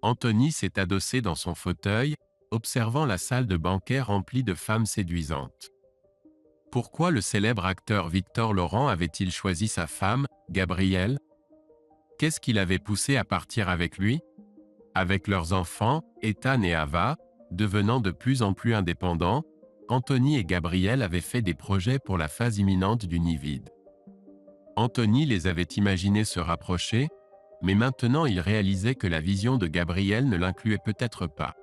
Anthony s'est adossé dans son fauteuil, observant la salle de banquet remplie de femmes séduisantes. Pourquoi le célèbre acteur Victor Laurent avait-il choisi sa femme, Gabrielle? Qu'est-ce qui l'avait poussé à partir avec lui? Avec leurs enfants, Ethan et Ava, devenant de plus en plus indépendants, Anthony et Gabrielle avaient fait des projets pour la phase imminente du nid vide. Anthony les avait imaginés se rapprocher, mais maintenant il réalisait que la vision de Gabrielle ne l'incluait peut-être pas.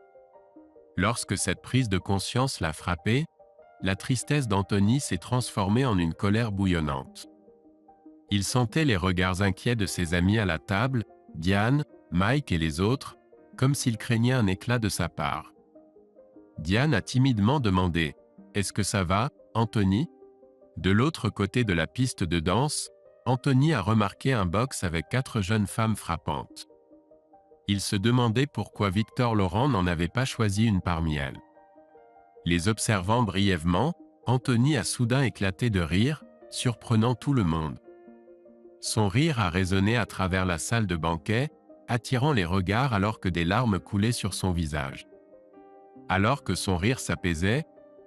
Lorsque cette prise de conscience l'a frappé, la tristesse d'Anthony s'est transformée en une colère bouillonnante. Il sentait les regards inquiets de ses amis à la table, Diane, Mike et les autres, comme s'il craignait un éclat de sa part. Diane a timidement demandé « Est-ce que ça va, Anthony ?» De l'autre côté de la piste de danse, Anthony a remarqué un box avec 4 jeunes femmes frappantes. Il se demandait pourquoi Victor Laurent n'en avait pas choisi une parmi elles. Les observant brièvement, Anthony a soudain éclaté de rire, surprenant tout le monde. Son rire a résonné à travers la salle de banquet, attirant les regards alors que des larmes coulaient sur son visage. Alors que son rire s'apaisait,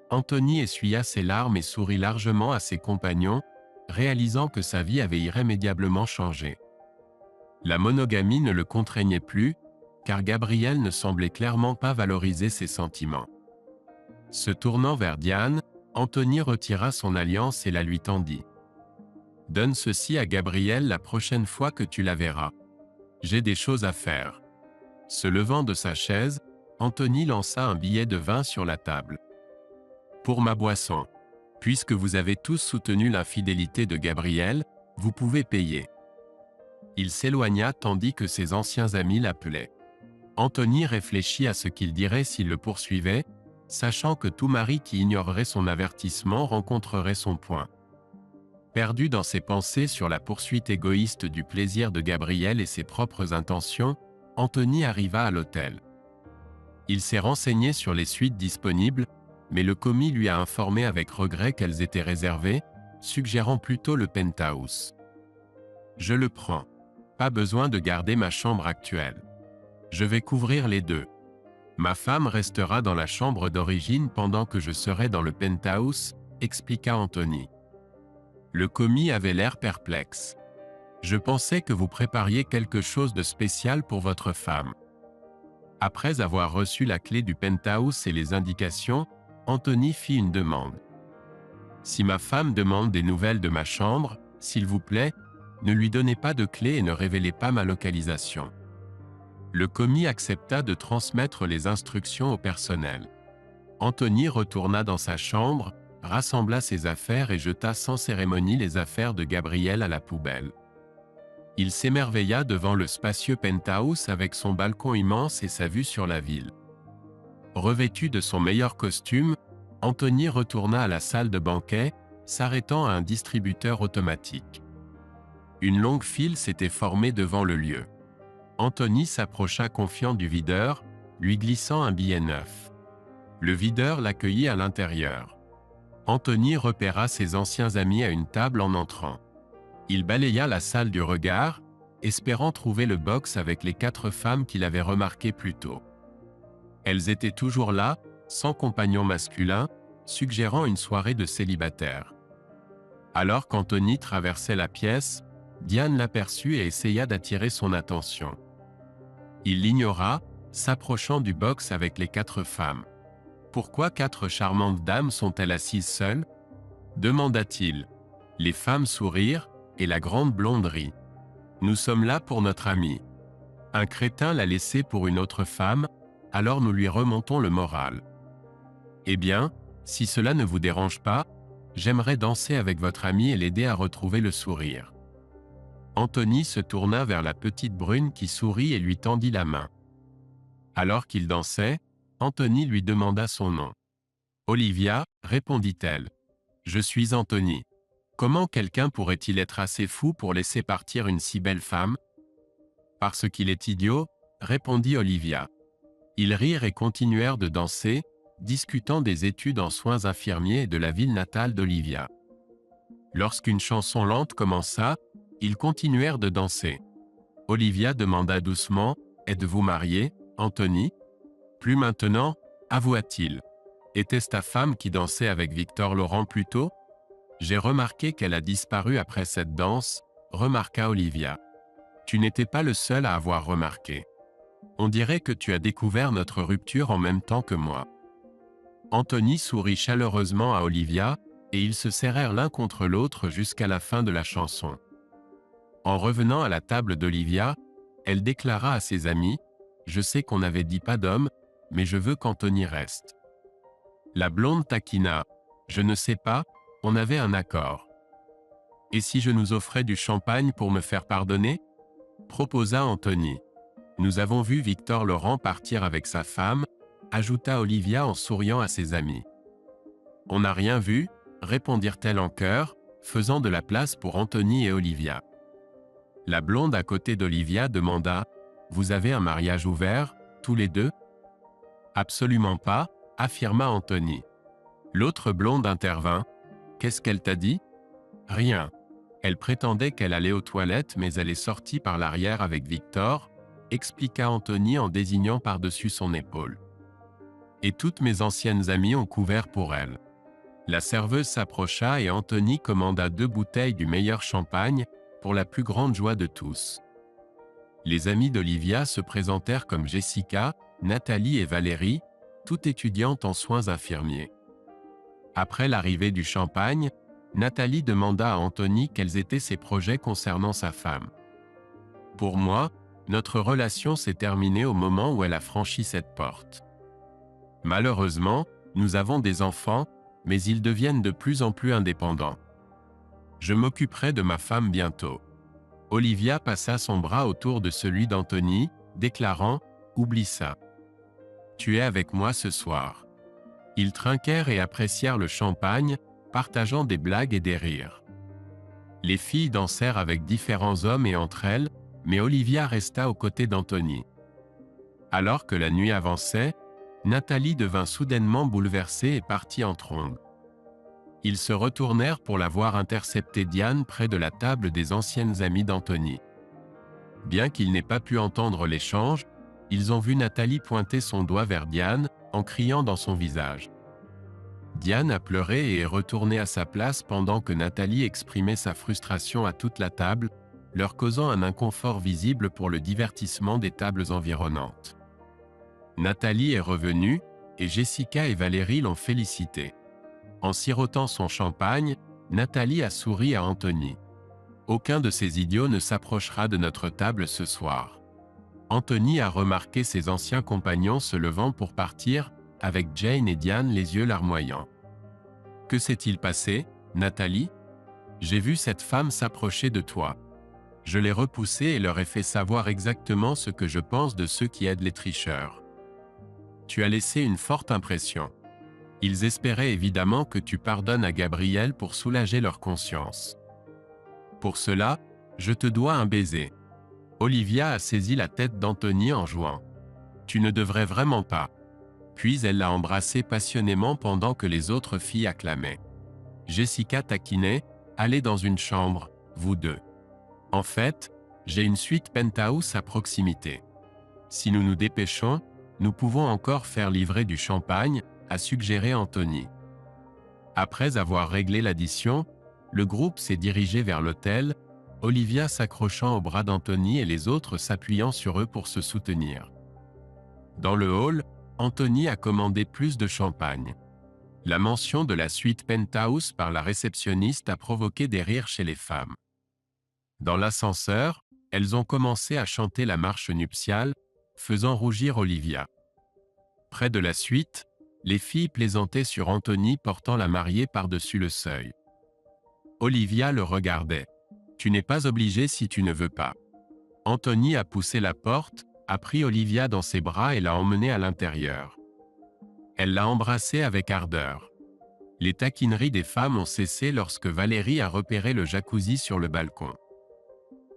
Anthony essuya ses larmes et sourit largement à ses compagnons, réalisant que sa vie avait irrémédiablement changé. La monogamie ne le contraignait plus, car Gabrielle ne semblait clairement pas valoriser ses sentiments. Se tournant vers Diane, Anthony retira son alliance et la lui tendit. « Donne ceci à Gabrielle la prochaine fois que tu la verras. J'ai des choses à faire. » Se levant de sa chaise, Anthony lança un billet de 20 sur la table. « Pour ma boisson. Puisque vous avez tous soutenu l'infidélité de Gabrielle, vous pouvez payer. » Il s'éloigna tandis que ses anciens amis l'appelaient. Anthony réfléchit à ce qu'il dirait s'il le poursuivait, sachant que tout mari qui ignorerait son avertissement rencontrerait son point. Perdu dans ses pensées sur la poursuite égoïste du plaisir de Gabrielle et ses propres intentions, Anthony arriva à l'hôtel. Il s'est renseigné sur les suites disponibles, mais le commis lui a informé avec regret qu'elles étaient réservées, suggérant plutôt le penthouse. « Je le prends. Pas besoin de garder ma chambre actuelle. Je vais couvrir les deux. Ma femme restera dans la chambre d'origine pendant que je serai dans le penthouse, » expliqua Anthony. Le commis avait l'air perplexe. « Je pensais que vous prépariez quelque chose de spécial pour votre femme. » Après avoir reçu la clé du penthouse et les indications, Anthony fit une demande. « Si ma femme demande des nouvelles de ma chambre, s'il vous plaît, ne lui donnez pas de clé et ne révélez pas ma localisation. » Le commis accepta de transmettre les instructions au personnel. Anthony retourna dans sa chambre, rassembla ses affaires et jeta sans cérémonie les affaires de Gabrielle à la poubelle. Il s'émerveilla devant le spacieux penthouse avec son balcon immense et sa vue sur la ville. Revêtu de son meilleur costume, Anthony retourna à la salle de banquet, s'arrêtant à un distributeur automatique. Une longue file s'était formée devant le lieu. Anthony s'approcha confiant du videur, lui glissant un billet neuf. Le videur l'accueillit à l'intérieur. Anthony repéra ses anciens amis à une table en entrant. Il balaya la salle du regard, espérant trouver le box avec les 4 femmes qu'il avait remarquées plus tôt. Elles étaient toujours là, sans compagnon masculin, suggérant une soirée de célibataire. Alors qu'Anthony traversait la pièce, Diane l'aperçut et essaya d'attirer son attention. Il l'ignora, s'approchant du box avec les 4 femmes. « Pourquoi 4 charmantes dames sont-elles assises seules ?» demanda-t-il. Les femmes sourirent, et la grande blonde rit. « Nous sommes là pour notre amie. Un crétin l'a laissée pour une autre femme, alors nous lui remontons le moral. Eh bien, si cela ne vous dérange pas, j'aimerais danser avec votre amie et l'aider à retrouver le sourire. » Anthony se tourna vers la petite brune qui sourit et lui tendit la main. Alors qu'il dansait, Anthony lui demanda son nom. « Olivia, » répondit-elle. « Je suis Anthony. Comment quelqu'un pourrait-il être assez fou pour laisser partir une si belle femme ?»« Parce qu'il est idiot, » répondit Olivia. Ils rirent et continuèrent de danser, discutant des études en soins infirmiers et de la ville natale d'Olivia. Lorsqu'une chanson lente commença, ils continuèrent de danser. Olivia demanda doucement « Êtes-vous mariés ?» Anthony? Plus maintenant, avoua-t-il. Était-ce ta femme qui dansait avec Victor Laurent plus tôt? J'ai remarqué qu'elle a disparu après cette danse, remarqua Olivia. Tu n'étais pas le seul à avoir remarqué. On dirait que tu as découvert notre rupture en même temps que moi. Anthony sourit chaleureusement à Olivia, et ils se serrèrent l'un contre l'autre jusqu'à la fin de la chanson. En revenant à la table d'Olivia, elle déclara à ses amis: « Je sais qu'on avait dit pas d'homme, mais je veux qu'Anthony reste. » La blonde taquina: « Je ne sais pas, on avait un accord. »« Et si je nous offrais du champagne pour me faire pardonner ?» proposa Anthony. « Nous avons vu Victor Laurent partir avec sa femme, » ajouta Olivia en souriant à ses amis. « On n'a rien vu, » répondirent-elles en chœur, faisant de la place pour Anthony et Olivia. La blonde à côté d'Olivia demanda: « Vous avez un mariage ouvert, tous les deux ?»« Absolument pas, » affirma Anthony. L'autre blonde intervint: « Qu'est-ce qu'elle t'a dit ?»« Rien. Elle prétendait qu'elle allait aux toilettes mais elle est sortie par l'arrière avec Victor, » expliqua Anthony en désignant par-dessus son épaule. « Et toutes mes anciennes amies ont couvert pour elle. » La serveuse s'approcha et Anthony commanda 2 bouteilles du meilleur champagne, pour la plus grande joie de tous. Les amies d'Olivia se présentèrent comme Jessica, Nathalie et Valérie, toutes étudiantes en soins infirmiers. Après l'arrivée du champagne, Nathalie demanda à Anthony quels étaient ses projets concernant sa femme. « Pour moi, notre relation s'est terminée au moment où elle a franchi cette porte. Malheureusement, nous avons des enfants, mais ils deviennent de plus en plus indépendants. Je m'occuperai de ma femme bientôt. » Olivia passa son bras autour de celui d'Anthony, déclarant: « Oublie ça. Tu es avec moi ce soir. » Ils trinquèrent et apprécièrent le champagne, partageant des blagues et des rires. Les filles dansèrent avec différents hommes et entre elles, mais Olivia resta aux côtés d'Anthony. Alors que la nuit avançait, Nathalie devint soudainement bouleversée et partit en trombe. Ils se retournèrent pour la voir intercepter Diane près de la table des anciennes amies d'Anthony. Bien qu'ils n'aient pas pu entendre l'échange, ils ont vu Nathalie pointer son doigt vers Diane, en criant dans son visage. Diane a pleuré et est retournée à sa place pendant que Nathalie exprimait sa frustration à toute la table, leur causant un inconfort visible pour le divertissement des tables environnantes. Nathalie est revenue, et Jessica et Valérie l'ont félicitée. En sirotant son champagne, Nathalie a souri à Anthony. « Aucun de ces idiots ne s'approchera de notre table ce soir. » Anthony a remarqué ses anciens compagnons se levant pour partir, avec Jane et Diane les yeux larmoyants. « Que s'est-il passé, Nathalie ? J'ai vu cette femme s'approcher de toi. Je l'ai repoussée et leur ai fait savoir exactement ce que je pense de ceux qui aident les tricheurs. Tu as laissé une forte impression. Ils espéraient évidemment que tu pardonnes à Gabriel pour soulager leur conscience. Pour cela, je te dois un baiser. » Olivia a saisi la tête d'Anthony en jouant. « Tu ne devrais vraiment pas. » Puis elle l'a embrassé passionnément pendant que les autres filles acclamaient. Jessica taquinait: « Allez dans une chambre, vous deux. En fait, j'ai une suite penthouse à proximité. Si nous nous dépêchons, nous pouvons encore faire livrer du champagne, » a suggéré Anthony. Après avoir réglé l'addition, le groupe s'est dirigé vers l'hôtel, Olivia s'accrochant au bras d'Anthony et les autres s'appuyant sur eux pour se soutenir. Dans le hall, Anthony a commandé plus de champagne. La mention de la suite penthouse par la réceptionniste a provoqué des rires chez les femmes. Dans l'ascenseur, elles ont commencé à chanter la marche nuptiale, faisant rougir Olivia. Près de la suite, les filles plaisantaient sur Anthony portant la mariée par-dessus le seuil. Olivia le regardait. « Tu n'es pas obligé si tu ne veux pas. » Anthony a poussé la porte, a pris Olivia dans ses bras et l'a emmenée à l'intérieur. Elle l'a embrassée avec ardeur. Les taquineries des femmes ont cessé lorsque Valérie a repéré le jacuzzi sur le balcon.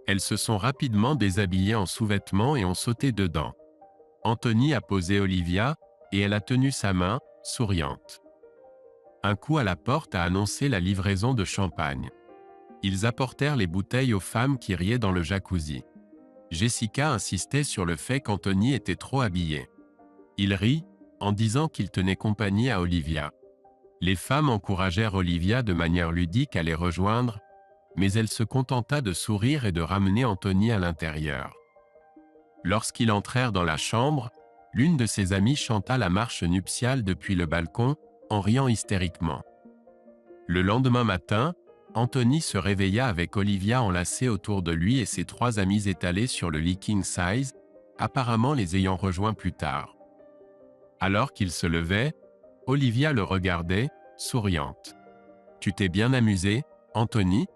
Elles se sont rapidement déshabillées en sous-vêtements et ont sauté dedans. Anthony a posé Olivia, et elle a tenu sa main, souriante. Un coup à la porte a annoncé la livraison de champagne. Ils apportèrent les bouteilles aux femmes qui riaient dans le jacuzzi. Jessica insistait sur le fait qu'Anthony était trop habillé. Il rit, en disant qu'il tenait compagnie à Olivia. Les femmes encouragèrent Olivia de manière ludique à les rejoindre, mais elle se contenta de sourire et de ramener Anthony à l'intérieur. Lorsqu'ils entrèrent dans la chambre, l'une de ses amies chanta la marche nuptiale depuis le balcon, en riant hystériquement. Le lendemain matin, Anthony se réveilla avec Olivia enlacée autour de lui et ses 3 amis étalés sur le lit king size, apparemment les ayant rejoints plus tard. Alors qu'il se levait, Olivia le regardait, souriante. « Tu t'es bien amusé, Anthony ? » ?»«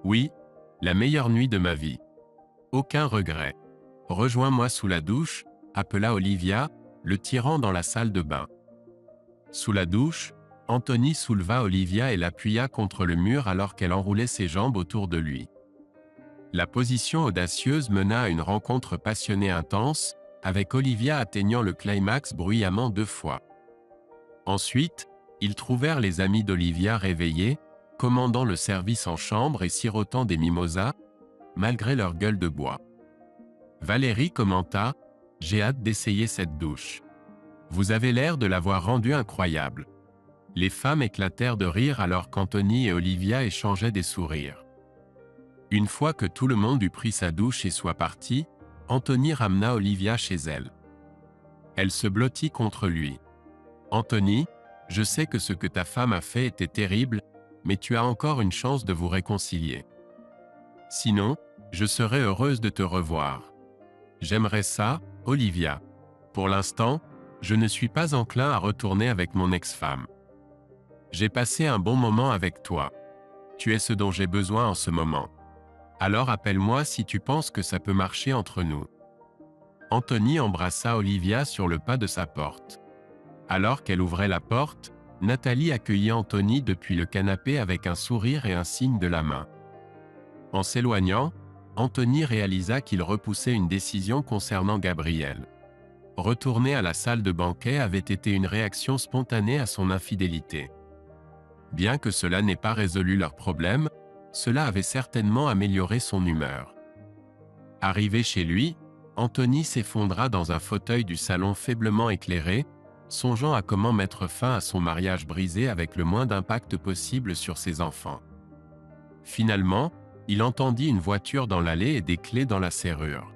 Oui, la meilleure nuit de ma vie. Aucun regret. Rejoins-moi sous la douche, » appela Olivia, le tirant dans la salle de bain. Sous la douche, Anthony souleva Olivia et l'appuya contre le mur alors qu'elle enroulait ses jambes autour de lui. La position audacieuse mena à une rencontre passionnée intense, avec Olivia atteignant le climax bruyamment 2 fois. Ensuite, ils trouvèrent les amis d'Olivia réveillés, commandant le service en chambre et sirotant des mimosas, malgré leur gueule de bois. Valérie commenta « J'ai hâte d'essayer cette douche. Vous avez l'air de l'avoir rendue incroyable. » Les femmes éclatèrent de rire alors qu'Anthony et Olivia échangeaient des sourires. Une fois que tout le monde eut pris sa douche et soit parti, Anthony ramena Olivia chez elle. Elle se blottit contre lui. « Anthony, je sais que ce que ta femme a fait était terrible, mais tu as encore une chance de vous réconcilier. Sinon, je serais heureuse de te revoir. J'aimerais ça, Olivia. Pour l'instant, je ne suis pas enclin à retourner avec mon ex-femme. J'ai passé un bon moment avec toi. Tu es ce dont j'ai besoin en ce moment. Alors appelle-moi si tu penses que ça peut marcher entre nous. » Anthony embrassa Olivia sur le pas de sa porte. Alors qu'elle ouvrait la porte, Nathalie accueillit Anthony depuis le canapé avec un sourire et un signe de la main. En s'éloignant, Anthony réalisa qu'il repoussait une décision concernant Gabrielle. Retourner à la salle de banquet avait été une réaction spontanée à son infidélité. Bien que cela n'ait pas résolu leur problème, cela avait certainement amélioré son humeur. Arrivé chez lui, Anthony s'effondra dans un fauteuil du salon faiblement éclairé, songeant à comment mettre fin à son mariage brisé avec le moins d'impact possible sur ses enfants. Finalement, il entendit une voiture dans l'allée et des clés dans la serrure.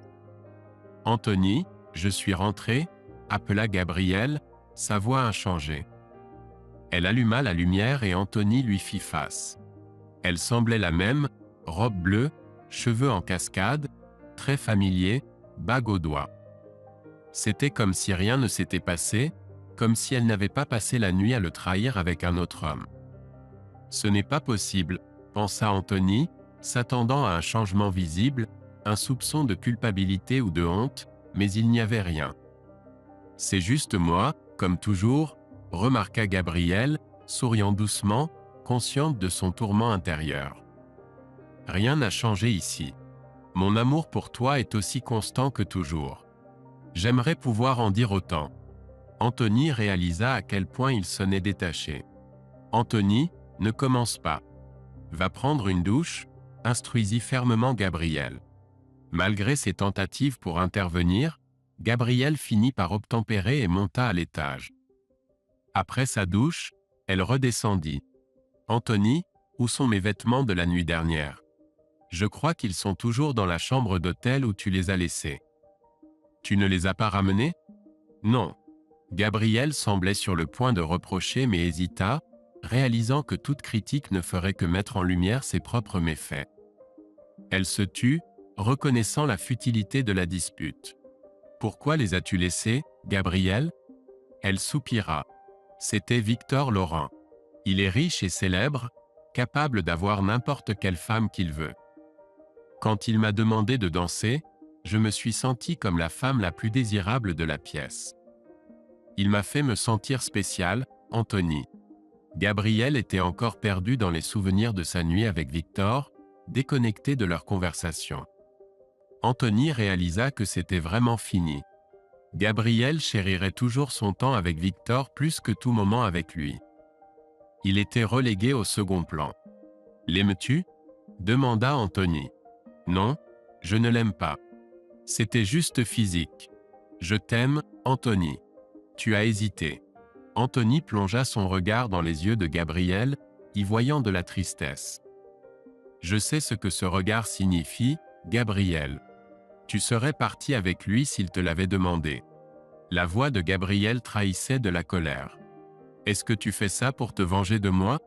« Anthony, je suis rentré » appela Gabrielle, sa voix inchangée. Elle alluma la lumière et Anthony lui fit face. Elle semblait la même, robe bleue, cheveux en cascade, très familier, bague au doigt. C'était comme si rien ne s'était passé, comme si elle n'avait pas passé la nuit à le trahir avec un autre homme. « Ce n'est pas possible », pensa Anthony, s'attendant à un changement visible, un soupçon de culpabilité ou de honte, mais il n'y avait rien. « C'est juste moi, comme toujours », remarqua Gabrielle, souriant doucement, consciente de son tourment intérieur. « Rien n'a changé ici. Mon amour pour toi est aussi constant que toujours. J'aimerais pouvoir en dire autant. » Anthony réalisa à quel point il sonnait détaché. « Anthony, ne commence pas. Va prendre une douche », instruisit fermement Gabrielle. Malgré ses tentatives pour intervenir, Gabrielle finit par obtempérer et monta à l'étage. Après sa douche, elle redescendit. « Anthony, où sont mes vêtements de la nuit dernière ? Je crois qu'ils sont toujours dans la chambre d'hôtel où tu les as laissés. Tu ne les as pas ramenés ? » « Non. » Gabrielle semblait sur le point de reprocher mais hésita, réalisant que toute critique ne ferait que mettre en lumière ses propres méfaits. Elle se tut, reconnaissant la futilité de la dispute. « Pourquoi les as-tu laissés, Gabrielle ?» Elle soupira. C'était Victor Laurent. Il est riche et célèbre, capable d'avoir n'importe quelle femme qu'il veut. Quand il m'a demandé de danser, je me suis sentie comme la femme la plus désirable de la pièce. Il m'a fait me sentir spécial, Anthony. Gabrielle était encore perdue dans les souvenirs de sa nuit avec Victor, déconnectée de leur conversation. Anthony réalisa que c'était vraiment fini. Gabrielle chérirait toujours son temps avec Victor plus que tout moment avec lui. Il était relégué au second plan. « L'aimes-tu » demanda Anthony. « Non, je ne l'aime pas. » C'était juste physique. Je t'aime, Anthony. Tu as hésité. Anthony plongea son regard dans les yeux de Gabriel, y voyant de la tristesse. Je sais ce que ce regard signifie, Gabriel. Tu serais parti avec lui s'il te l'avait demandé. La voix de Gabriel trahissait de la colère. Est-ce que tu fais ça pour te venger de moi?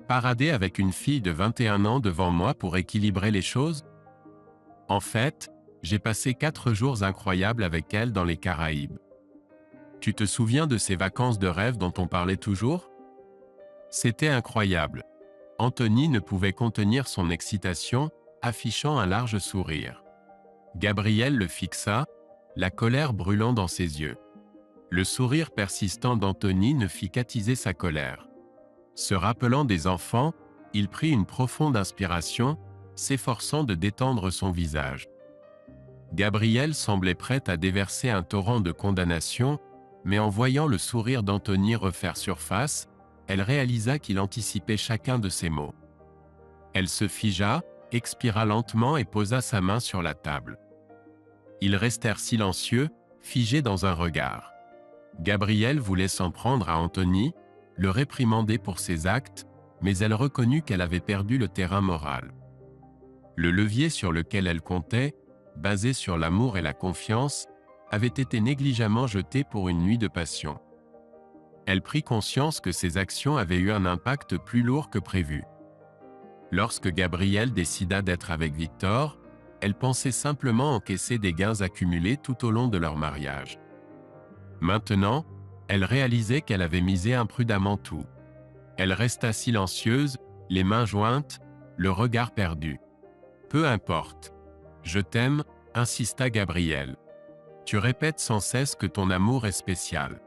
Parader avec une fille de 21 ans devant moi pour équilibrer les choses? En fait, j'ai passé 4 jours incroyables avec elle dans les Caraïbes. Tu te souviens de ces vacances de rêve dont on parlait toujours? C'était incroyable. Anthony ne pouvait contenir son excitation, affichant un large sourire. Gabriel le fixa, la colère brûlant dans ses yeux. Le sourire persistant d'Anthony ne fit qu'attiser sa colère. Se rappelant des enfants, il prit une profonde inspiration, s'efforçant de détendre son visage. Gabrielle semblait prête à déverser un torrent de condamnation, mais en voyant le sourire d'Anthony refaire surface, elle réalisa qu'il anticipait chacun de ses mots. Elle se figea, expira lentement et posa sa main sur la table. Ils restèrent silencieux, figés dans un regard. Gabrielle voulait s'en prendre à Anthony, le réprimander pour ses actes, mais elle reconnut qu'elle avait perdu le terrain moral. Le levier sur lequel elle comptait, basé sur l'amour et la confiance, avait été négligemment jeté pour une nuit de passion. Elle prit conscience que ses actions avaient eu un impact plus lourd que prévu. Lorsque Gabrielle décida d'être avec Victor, elle pensait simplement encaisser des gains accumulés tout au long de leur mariage. Maintenant, elle réalisait qu'elle avait misé imprudemment tout. Elle resta silencieuse, les mains jointes, le regard perdu. « Peu importe. Je t'aime », insista Gabrielle. « Tu répètes sans cesse que ton amour est spécial.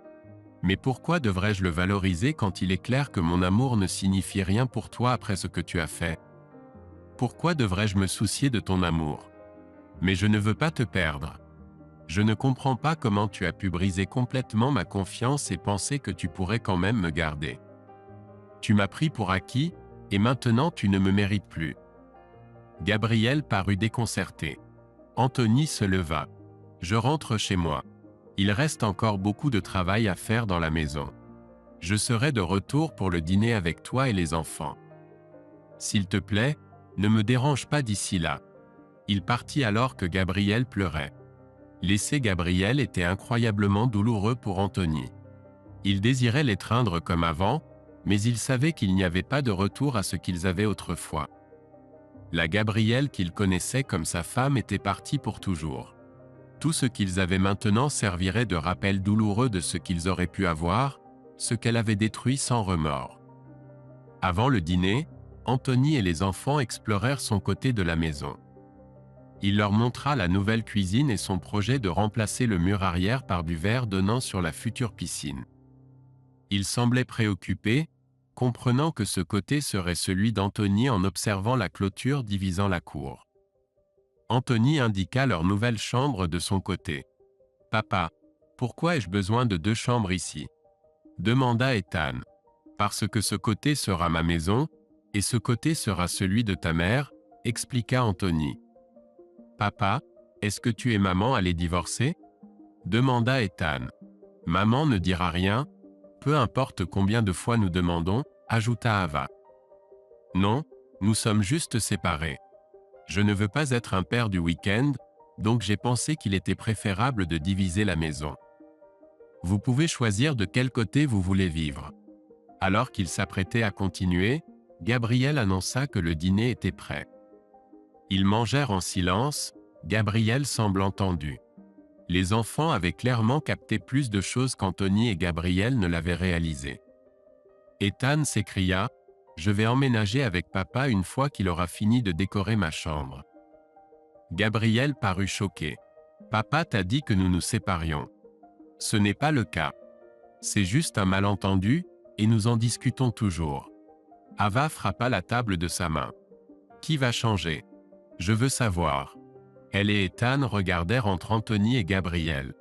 Mais pourquoi devrais-je le valoriser quand il est clair que mon amour ne signifie rien pour toi après ce que tu as fait? Pourquoi devrais-je me soucier de ton amour? Mais je ne veux pas te perdre. Je ne comprends pas comment tu as pu briser complètement ma confiance et penser que tu pourrais quand même me garder. Tu m'as pris pour acquis, et maintenant tu ne me mérites plus. » Gabrielle parut déconcertée. Anthony se leva. « Je rentre chez moi. Il reste encore beaucoup de travail à faire dans la maison. Je serai de retour pour le dîner avec toi et les enfants. S'il te plaît, ne me dérange pas d'ici là. » Il partit alors que Gabrielle pleurait. Laisser Gabrielle était incroyablement douloureux pour Anthony. Il désirait l'étreindre comme avant, mais il savait qu'il n'y avait pas de retour à ce qu'ils avaient autrefois. La Gabrielle qu'il connaissait comme sa femme était partie pour toujours. Tout ce qu'ils avaient maintenant servirait de rappel douloureux de ce qu'ils auraient pu avoir, ce qu'elle avait détruit sans remords. Avant le dîner, Anthony et les enfants explorèrent son côté de la maison. Il leur montra la nouvelle cuisine et son projet de remplacer le mur arrière par du verre donnant sur la future piscine. Il semblait préoccupé, comprenant que ce côté serait celui d'Anthony en observant la clôture divisant la cour. Anthony indiqua leur nouvelle chambre de son côté. « Papa, pourquoi ai-je besoin de 2 chambres ici ?» demanda Ethan. « Parce que ce côté sera ma maison, et ce côté sera celui de ta mère, » expliqua Anthony. « Papa, est-ce que tu et maman allaient divorcer ?» demanda Ethan. « Maman ne dira rien, peu importe combien de fois nous demandons, » ajouta Ava. « Non, nous sommes juste séparés. Je ne veux pas être un père du week-end, donc j'ai pensé qu'il était préférable de diviser la maison. Vous pouvez choisir de quel côté vous voulez vivre. » Alors qu'il s'apprêtait à continuer, Gabrielle annonça que le dîner était prêt. Ils mangèrent en silence, Gabrielle semble entendue. Les enfants avaient clairement capté plus de choses qu'Anthony et Gabrielle ne l'avaient réalisé. Ethan s'écria « Je vais emménager avec papa une fois qu'il aura fini de décorer ma chambre. » Gabrielle parut choquée. « Papa t'a dit que nous nous séparions. Ce n'est pas le cas. C'est juste un malentendu, et nous en discutons toujours. » Ava frappa la table de sa main. « Qui va changer? Je veux savoir. » Elle et Ethan regardèrent entre Anthony et Gabrielle.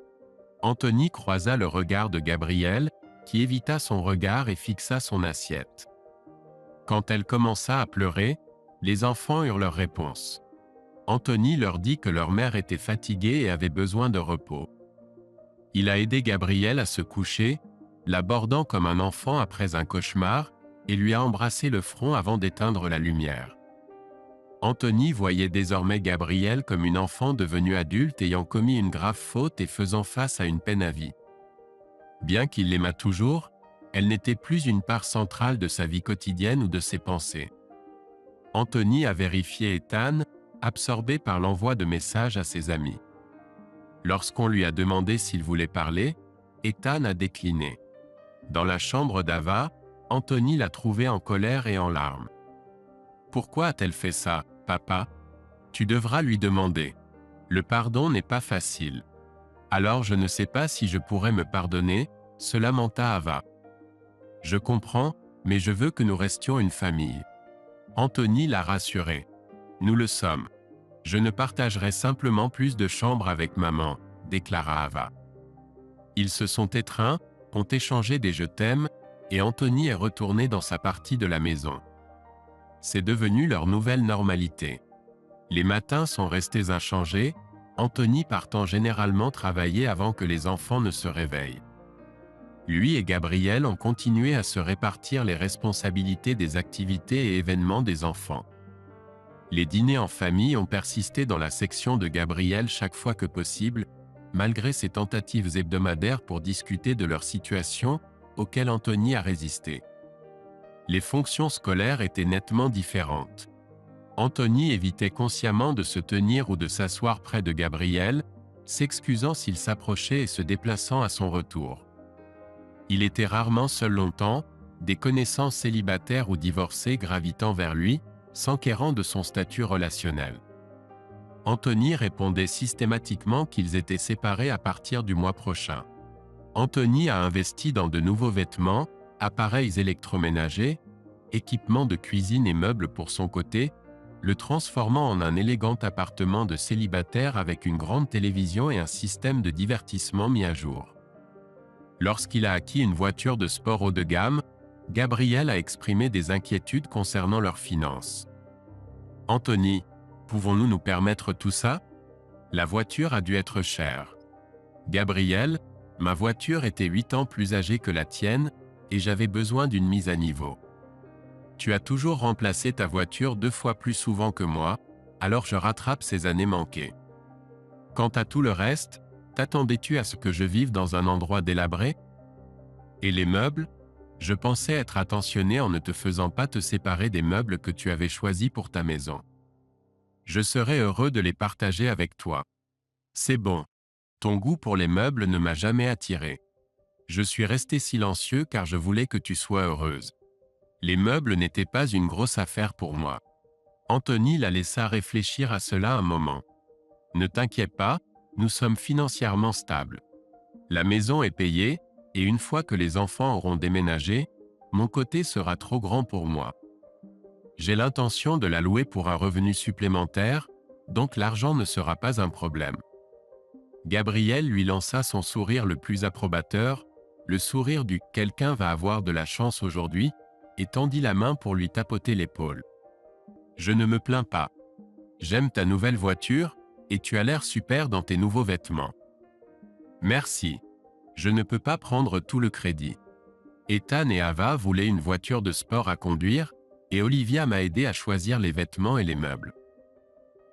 Anthony croisa le regard de Gabrielle, qui évita son regard et fixa son assiette. Quand elle commença à pleurer, les enfants eurent leur réponse. Anthony leur dit que leur mère était fatiguée et avait besoin de repos. Il a aidé Gabrielle à se coucher, l'abordant comme un enfant après un cauchemar, et lui a embrassé le front avant d'éteindre la lumière. Anthony voyait désormais Gabrielle comme une enfant devenue adulte ayant commis une grave faute et faisant face à une peine à vie. Bien qu'il l'aimât toujours, elle n'était plus une part centrale de sa vie quotidienne ou de ses pensées. Anthony a vérifié Ethan, absorbé par l'envoi de messages à ses amis. Lorsqu'on lui a demandé s'il voulait parler, Ethan a décliné. Dans la chambre d'Ava, Anthony l'a trouvé en colère et en larmes. « Pourquoi a-t-elle fait ça, papa ? Tu devras lui demander. Le pardon n'est pas facile. Alors je ne sais pas si je pourrais me pardonner, se lamenta Ava. Je comprends, mais je veux que nous restions une famille. Anthony l'a rassuré. Nous le sommes. Je ne partagerai simplement plus de chambres avec maman, déclara Ava. Ils se sont étreints, ont échangé des je t'aime, et Anthony est retourné dans sa partie de la maison. C'est devenu leur nouvelle normalité. Les matins sont restés inchangés, Anthony partant généralement travailler avant que les enfants ne se réveillent. Lui et Gabrielle ont continué à se répartir les responsabilités des activités et événements des enfants. Les dîners en famille ont persisté dans la section de Gabrielle chaque fois que possible, malgré ses tentatives hebdomadaires pour discuter de leur situation, auxquelles Anthony a résisté. Les fonctions scolaires étaient nettement différentes. Anthony évitait consciemment de se tenir ou de s'asseoir près de Gabrielle, s'excusant s'il s'approchait et se déplaçant à son retour. Il était rarement seul longtemps, des connaissances célibataires ou divorcées gravitant vers lui, s'enquérant de son statut relationnel. Anthony répondait systématiquement qu'ils étaient séparés à partir du mois prochain. Anthony a investi dans de nouveaux vêtements, appareils électroménagers, équipements de cuisine et meubles pour son côté, le transformant en un élégant appartement de célibataire avec une grande télévision et un système de divertissement mis à jour. Lorsqu'il a acquis une voiture de sport haut de gamme, Gabrielle a exprimé des inquiétudes concernant leurs finances. « Anthony, pouvons-nous nous permettre tout ça ? La voiture a dû être chère. » « Gabrielle, ma voiture était 8 ans plus âgée que la tienne, et j'avais besoin d'une mise à niveau. Tu as toujours remplacé ta voiture 2 fois plus souvent que moi, alors je rattrape ces années manquées. Quant à tout le reste, t'attendais-tu à ce que je vive dans un endroit délabré ? Et les meubles ? Je pensais être attentionné en ne te faisant pas te séparer des meubles que tu avais choisis pour ta maison. Je serais heureux de les partager avec toi. C'est bon. Ton goût pour les meubles ne m'a jamais attiré. Je suis resté silencieux car je voulais que tu sois heureuse. Les meubles n'étaient pas une grosse affaire pour moi. Anthony la laissa réfléchir à cela un moment. Ne t'inquiète pas, nous sommes financièrement stables. La maison est payée, et une fois que les enfants auront déménagé, mon côté sera trop grand pour moi. J'ai l'intention de la louer pour un revenu supplémentaire, donc l'argent ne sera pas un problème. Gabrielle lui lança son sourire le plus approbateur, le sourire du « quelqu'un va avoir de la chance aujourd'hui », et tendit la main pour lui tapoter l'épaule. « Je ne me plains pas. J'aime ta nouvelle voiture, et tu as l'air super dans tes nouveaux vêtements. » Merci. Je ne peux pas prendre tout le crédit. Ethan et Ava voulaient une voiture de sport à conduire, et Olivia m'a aidé à choisir les vêtements et les meubles.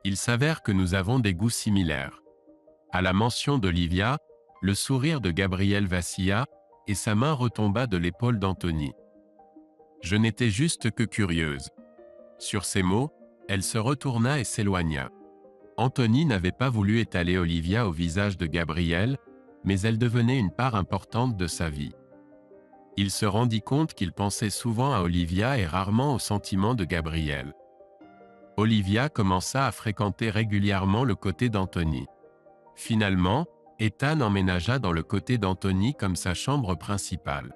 Il s'avère que nous avons des goûts similaires. À la mention d'Olivia, le sourire de Gabrielle vacilla, et sa main retomba de l'épaule d'Anthony. Je n'étais juste que curieuse. Sur ces mots, elle se retourna et s'éloigna. Anthony n'avait pas voulu étaler Olivia au visage de Gabrielle, mais elle devenait une part importante de sa vie. Il se rendit compte qu'il pensait souvent à Olivia et rarement aux sentiments de Gabrielle. Olivia commença à fréquenter régulièrement le côté d'Anthony. Finalement, Ethan emménagea dans le côté d'Anthony comme sa chambre principale.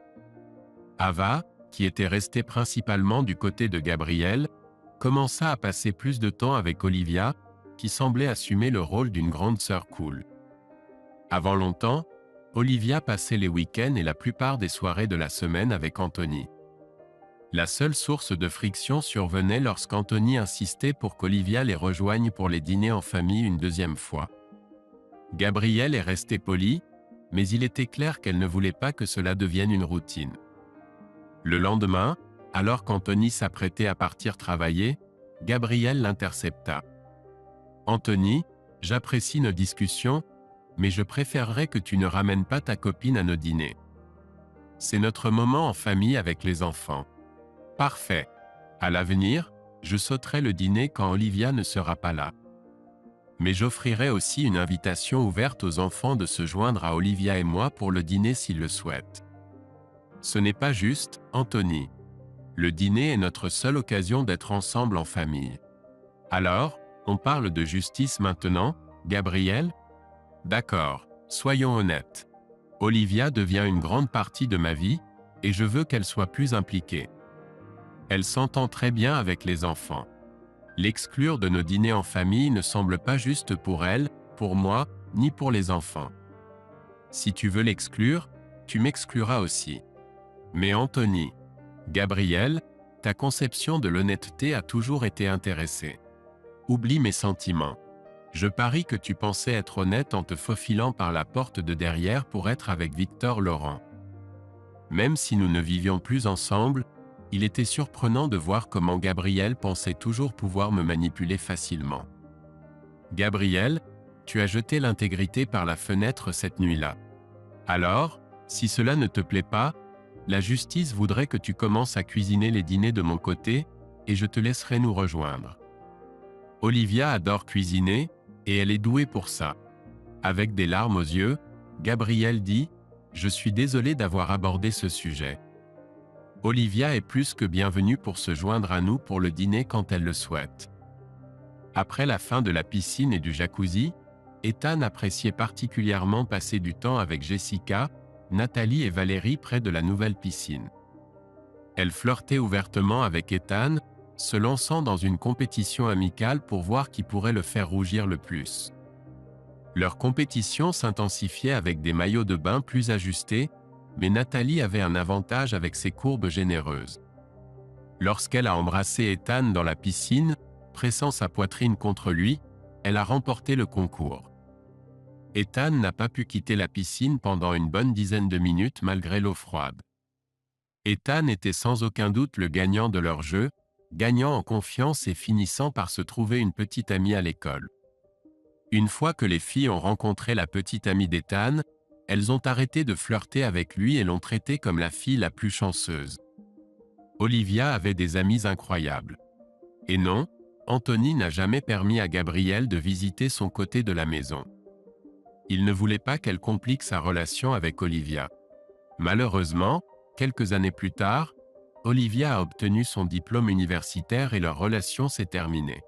Ava, qui était restée principalement du côté de Gabrielle, commença à passer plus de temps avec Olivia, qui semblait assumer le rôle d'une grande sœur cool. Avant longtemps, Olivia passait les week-ends et la plupart des soirées de la semaine avec Anthony. La seule source de friction survenait lorsqu'Anthony insistait pour qu'Olivia les rejoigne pour les dîners en famille une deuxième fois. Gabrielle est restée polie, mais il était clair qu'elle ne voulait pas que cela devienne une routine. Le lendemain, alors qu'Anthony s'apprêtait à partir travailler, Gabrielle l'intercepta. « Anthony, j'apprécie nos discussions, mais je préférerais que tu ne ramènes pas ta copine à nos dîners. C'est notre moment en famille avec les enfants. » « Parfait. À l'avenir, je sauterai le dîner quand Olivia ne sera pas là. Mais j'offrirai aussi une invitation ouverte aux enfants de se joindre à Olivia et moi pour le dîner s'ils le souhaitent. Ce n'est pas juste, Anthony. Le dîner est notre seule occasion d'être ensemble en famille. Alors, on parle de justice maintenant, Gabrielle ? D'accord, soyons honnêtes. Olivia devient une grande partie de ma vie, et je veux qu'elle soit plus impliquée. Elle s'entend très bien avec les enfants. L'exclure de nos dîners en famille ne semble pas juste pour elle, pour moi, ni pour les enfants. Si tu veux l'exclure, tu m'excluras aussi. Mais Anthony, Gabrielle, ta conception de l'honnêteté a toujours été intéressée. Oublie mes sentiments. Je parie que tu pensais être honnête en te faufilant par la porte de derrière pour être avec Victor Laurent. Même si nous ne vivions plus ensemble, il était surprenant de voir comment Gabrielle pensait toujours pouvoir me manipuler facilement. Gabrielle, tu as jeté l'intégrité par la fenêtre cette nuit-là. Alors, si cela ne te plaît pas, la justice voudrait que tu commences à cuisiner les dîners de mon côté, et je te laisserai nous rejoindre. Olivia adore cuisiner, et elle est douée pour ça. Avec des larmes aux yeux, Gabrielle dit « Je suis désolée d'avoir abordé ce sujet. » Olivia est plus que bienvenue pour se joindre à nous pour le dîner quand elle le souhaite. Après la fin de la piscine et du jacuzzi, Ethan appréciait particulièrement passer du temps avec Jessica, Nathalie et Valérie près de la nouvelle piscine. Elle flirtait ouvertement avec Ethan, se lançant dans une compétition amicale pour voir qui pourrait le faire rougir le plus. Leur compétition s'intensifiait avec des maillots de bain plus ajustés, mais Nathalie avait un avantage avec ses courbes généreuses. Lorsqu'elle a embrassé Ethan dans la piscine, pressant sa poitrine contre lui, elle a remporté le concours. Ethan n'a pas pu quitter la piscine pendant une bonne dizaine de minutes malgré l'eau froide. Ethan était sans aucun doute le gagnant de leur jeu, gagnant en confiance et finissant par se trouver une petite amie à l'école. Une fois que les filles ont rencontré la petite amie d'Ethan, elles ont arrêté de flirter avec lui et l'ont traité comme la fille la plus chanceuse. Olivia avait des amis incroyables. Et non, Anthony n'a jamais permis à Gabrielle de visiter son côté de la maison. Il ne voulait pas qu'elle complique sa relation avec Olivia. Malheureusement, quelques années plus tard, Olivia a obtenu son diplôme universitaire et leur relation s'est terminée.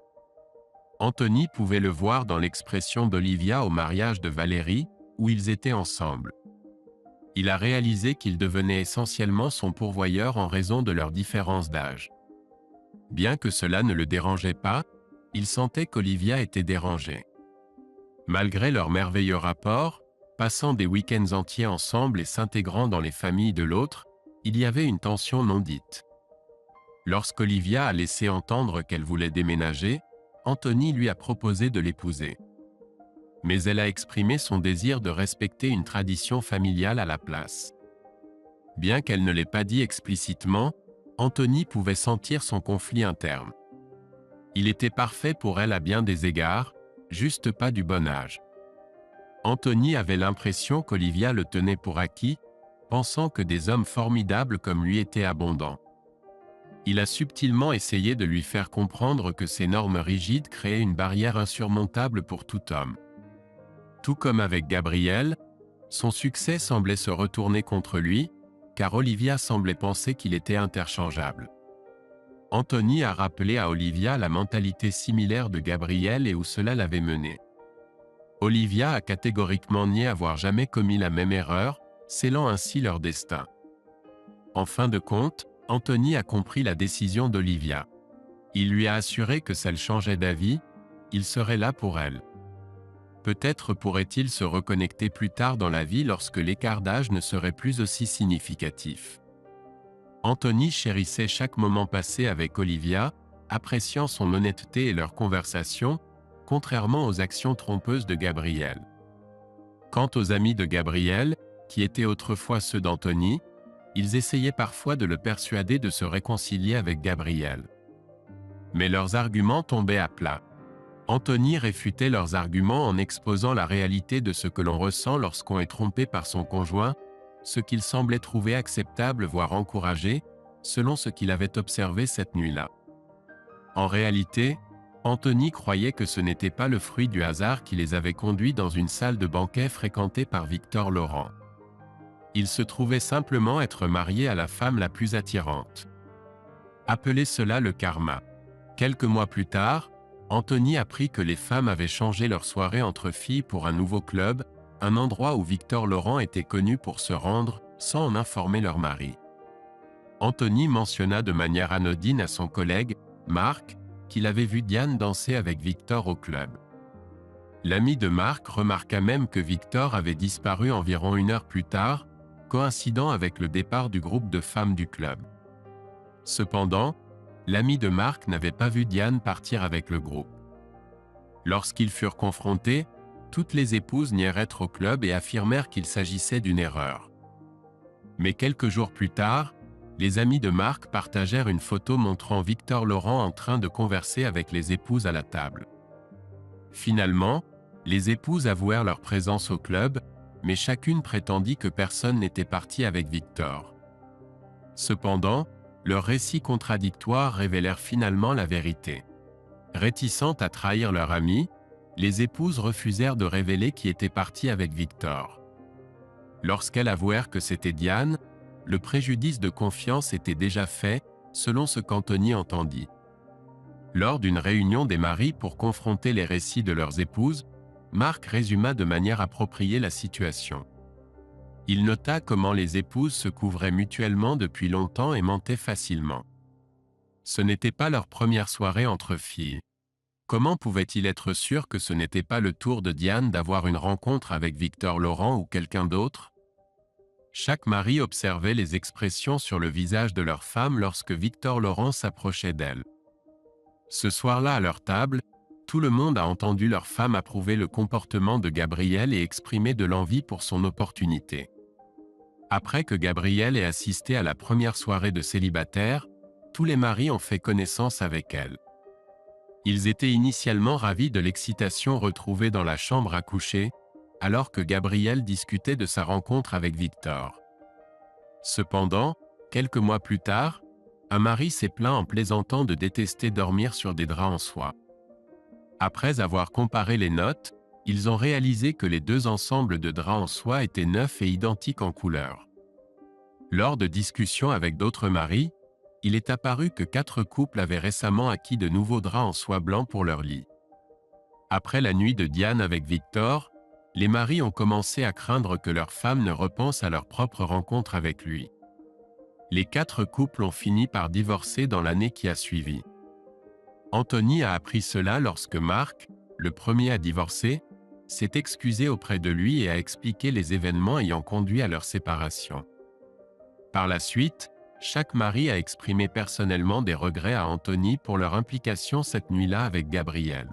Anthony pouvait le voir dans l'expression d'Olivia au mariage de Valérie, où ils étaient ensemble. Il a réalisé qu'il devenait essentiellement son pourvoyeur en raison de leur différence d'âge. Bien que cela ne le dérangeait pas, il sentait qu'Olivia était dérangée. Malgré leur merveilleux rapport, passant des week-ends entiers ensemble et s'intégrant dans les familles de l'autre, il y avait une tension non dite. Lorsqu'Olivia a laissé entendre qu'elle voulait déménager, Anthony lui a proposé de l'épouser. Mais elle a exprimé son désir de respecter une tradition familiale à la place. Bien qu'elle ne l'ait pas dit explicitement, Anthony pouvait sentir son conflit interne. Il était parfait pour elle à bien des égards, juste pas du bon âge. Anthony avait l'impression qu'Olivia le tenait pour acquis, pensant que des hommes formidables comme lui étaient abondants. Il a subtilement essayé de lui faire comprendre que ces normes rigides créaient une barrière insurmontable pour tout homme. Tout comme avec Gabrielle, son succès semblait se retourner contre lui, car Olivia semblait penser qu'il était interchangeable. Anthony a rappelé à Olivia la mentalité similaire de Gabrielle et où cela l'avait mené. Olivia a catégoriquement nié avoir jamais commis la même erreur, scellant ainsi leur destin. En fin de compte, Anthony a compris la décision d'Olivia. Il lui a assuré que si elle changeait d'avis, il serait là pour elle. Peut-être pourrait-il se reconnecter plus tard dans la vie lorsque l'écart d'âge ne serait plus aussi significatif. Anthony chérissait chaque moment passé avec Olivia, appréciant son honnêteté et leur conversation, contrairement aux actions trompeuses de Gabriel. Quant aux amis de Gabriel, qui étaient autrefois ceux d'Anthony, ils essayaient parfois de le persuader de se réconcilier avec Gabriel. Mais leurs arguments tombaient à plat. Anthony réfutait leurs arguments en exposant la réalité de ce que l'on ressent lorsqu'on est trompé par son conjoint, ce qu'il semblait trouver acceptable voire encouragé, selon ce qu'il avait observé cette nuit-là. En réalité, Anthony croyait que ce n'était pas le fruit du hasard qui les avait conduits dans une salle de banquet fréquentée par Victor Laurent. Il se trouvait simplement être marié à la femme la plus attirante. Appelez cela le karma. Quelques mois plus tard, Anthony apprit que les femmes avaient changé leur soirée entre filles pour un nouveau club, un endroit où Victor Laurent était connu pour se rendre, sans en informer leur mari. Anthony mentionna de manière anodine à son collègue, Marc, qu'il avait vu Diane danser avec Victor au club. L'ami de Marc remarqua même que Victor avait disparu environ 1 heure plus tard, coïncidant avec le départ du groupe de femmes du club. Cependant, l'ami de Marc n'avait pas vu Diane partir avec le groupe. Lorsqu'ils furent confrontés, toutes les épouses nièrent être au club et affirmèrent qu'il s'agissait d'une erreur. Mais quelques jours plus tard, les amis de Marc partagèrent une photo montrant Victor Laurent en train de converser avec les épouses à la table. Finalement, les épouses avouèrent leur présence au club, mais chacune prétendit que personne n'était parti avec Victor. Cependant, leurs récits contradictoires révélèrent finalement la vérité. Réticentes à trahir leur ami, les épouses refusèrent de révéler qui était parti avec Victor. Lorsqu'elles avouèrent que c'était Diane, le préjudice de confiance était déjà fait, selon ce qu'Anthony entendit. Lors d'une réunion des maris pour confronter les récits de leurs épouses, Marc résuma de manière appropriée la situation. Il nota comment les épouses se couvraient mutuellement depuis longtemps et mentaient facilement. Ce n'était pas leur première soirée entre filles. Comment pouvait-il être sûr que ce n'était pas le tour de Diane d'avoir une rencontre avec Victor Laurent ou quelqu'un d'autre? Chaque mari observait les expressions sur le visage de leur femme lorsque Victor Laurent s'approchait d'elle. Ce soir-là à leur table, tout le monde a entendu leur femme approuver le comportement de Gabriel et exprimer de l'envie pour son opportunité. Après que Gabriel ait assisté à la première soirée de célibataire, tous les maris ont fait connaissance avec elle. Ils étaient initialement ravis de l'excitation retrouvée dans la chambre à coucher, alors que Gabriel discutait de sa rencontre avec Victor. Cependant, quelques mois plus tard, un mari s'est plaint en plaisantant de détester dormir sur des draps en soie. Après avoir comparé les notes, ils ont réalisé que les 2 ensembles de draps en soie étaient neufs et identiques en couleur. Lors de discussions avec d'autres maris, il est apparu que 4 couples avaient récemment acquis de nouveaux draps en soie blanc pour leur lit. Après la nuit de Diane avec Victor, les maris ont commencé à craindre que leurs femmes ne repensent à leur propre rencontre avec lui. Les 4 couples ont fini par divorcer dans l'année qui a suivi. Anthony a appris cela lorsque Marc, le premier à divorcer, s'est excusé auprès de lui et a expliqué les événements ayant conduit à leur séparation. Par la suite, chaque mari a exprimé personnellement des regrets à Anthony pour leur implication cette nuit-là avec Gabriel.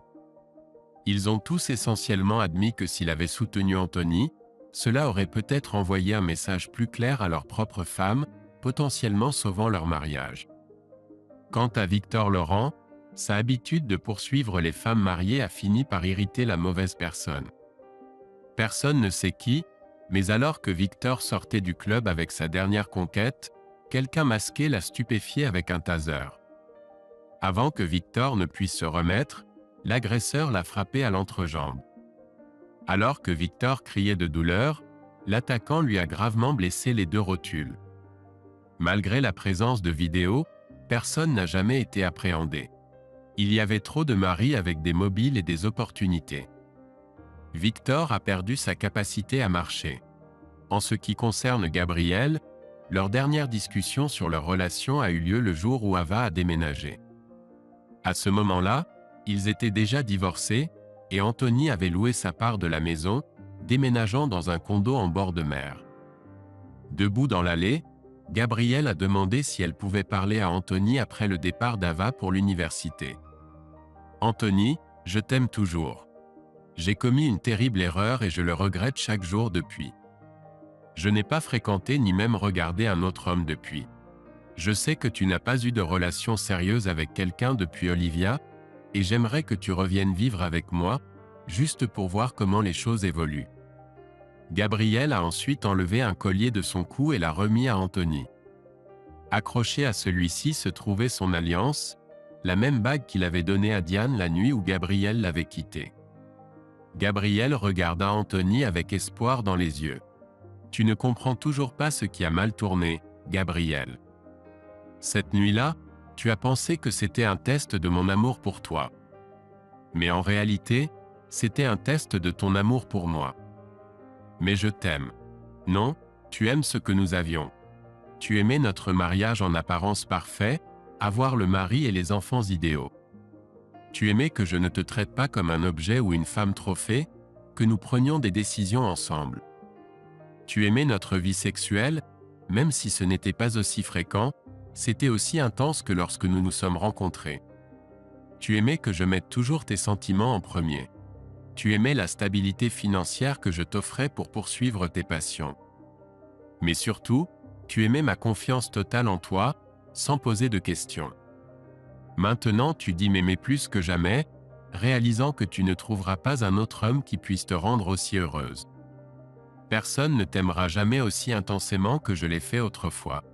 Ils ont tous essentiellement admis que s'il avait soutenu Anthony, cela aurait peut-être envoyé un message plus clair à leur propre femme, potentiellement sauvant leur mariage. Quant à Victor Laurent, sa habitude de poursuivre les femmes mariées a fini par irriter la mauvaise personne. Personne ne sait qui, mais alors que Victor sortait du club avec sa dernière conquête, quelqu'un masqué l'a stupéfié avec un taser. Avant que Victor ne puisse se remettre, l'agresseur l'a frappé à l'entrejambe. Alors que Victor criait de douleur, l'attaquant lui a gravement blessé les 2 rotules. Malgré la présence de vidéos, personne n'a jamais été appréhendé. Il y avait trop de maris avec des mobiles et des opportunités. Victor a perdu sa capacité à marcher. En ce qui concerne Gabriel, leur dernière discussion sur leur relation a eu lieu le jour où Ava a déménagé. À ce moment-là, ils étaient déjà divorcés, et Anthony avait loué sa part de la maison, déménageant dans un condo en bord de mer. Debout dans l'allée, Gabrielle a demandé si elle pouvait parler à Anthony après le départ d'Ava pour l'université. Anthony, je t'aime toujours. J'ai commis une terrible erreur et je le regrette chaque jour depuis. Je n'ai pas fréquenté ni même regardé un autre homme depuis. Je sais que tu n'as pas eu de relation sérieuse avec quelqu'un depuis Olivia, et j'aimerais que tu reviennes vivre avec moi, juste pour voir comment les choses évoluent. Gabrielle a ensuite enlevé un collier de son cou et l'a remis à Anthony. Accroché à celui-ci se trouvait son alliance, la même bague qu'il avait donnée à Diane la nuit où Gabrielle l'avait quitté. Gabrielle regarda Anthony avec espoir dans les yeux. Tu ne comprends toujours pas ce qui a mal tourné, Gabrielle. Cette nuit-là, tu as pensé que c'était un test de mon amour pour toi. Mais en réalité, c'était un test de ton amour pour moi. Mais je t'aime. Non, tu aimes ce que nous avions. Tu aimais notre mariage en apparence parfait, avoir le mari et les enfants idéaux. Tu aimais que je ne te traite pas comme un objet ou une femme trophée, que nous prenions des décisions ensemble. Tu aimais notre vie sexuelle, même si ce n'était pas aussi fréquent, c'était aussi intense que lorsque nous nous sommes rencontrés. Tu aimais que je mette toujours tes sentiments en premier. Tu aimais la stabilité financière que je t'offrais pour poursuivre tes passions. Mais surtout, tu aimais ma confiance totale en toi, sans poser de questions. Maintenant tu dis m'aimer plus que jamais, réalisant que tu ne trouveras pas un autre homme qui puisse te rendre aussi heureuse. Personne ne t'aimera jamais aussi intensément que je l'ai fait autrefois.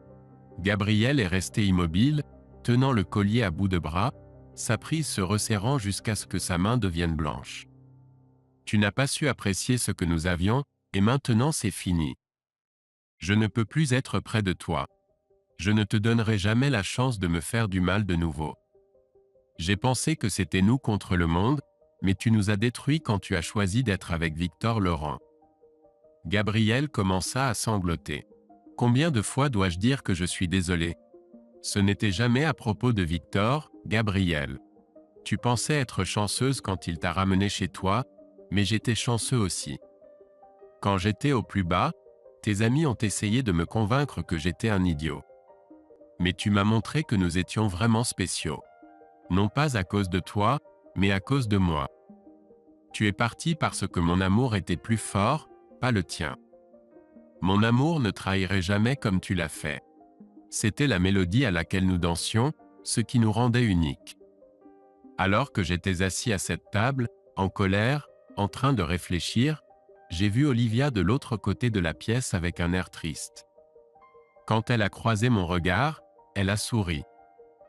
Gabrielle est restée immobile, tenant le collier à bout de bras, sa prise se resserrant jusqu'à ce que sa main devienne blanche. Tu n'as pas su apprécier ce que nous avions, et maintenant c'est fini. Je ne peux plus être près de toi. Je ne te donnerai jamais la chance de me faire du mal de nouveau. J'ai pensé que c'était nous contre le monde, mais tu nous as détruits quand tu as choisi d'être avec Victor Laurent. Gabrielle commença à sangloter. Combien de fois dois-je dire que je suis désolé? Ce n'était jamais à propos de Victor, Gabrielle. Tu pensais être chanceuse quand il t'a ramenée chez toi, mais j'étais chanceux aussi. Quand j'étais au plus bas, tes amis ont essayé de me convaincre que j'étais un idiot. Mais tu m'as montré que nous étions vraiment spéciaux. Non pas à cause de toi, mais à cause de moi. Tu es parti parce que mon amour était plus fort, pas le tien. Mon amour ne trahirait jamais comme tu l'as fait. C'était la mélodie à laquelle nous dansions, ce qui nous rendait uniques. Alors que j'étais assis à cette table, en colère, en train de réfléchir, j'ai vu Olivia de l'autre côté de la pièce avec un air triste. Quand elle a croisé mon regard, elle a souri.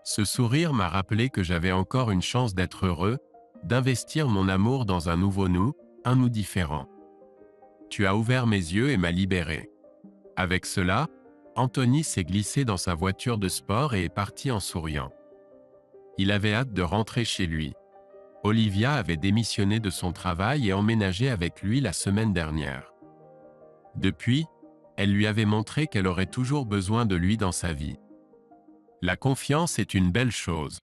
Ce sourire m'a rappelé que j'avais encore une chance d'être heureux, d'investir mon amour dans un nouveau nous, un nous différent. Tu as ouvert mes yeux et m'as libéré. Avec cela, Anthony s'est glissé dans sa voiture de sport et est parti en souriant. Il avait hâte de rentrer chez lui. Olivia avait démissionné de son travail et emménagé avec lui la semaine dernière. Depuis, elle lui avait montré qu'elle aurait toujours besoin de lui dans sa vie. La confiance est une belle chose.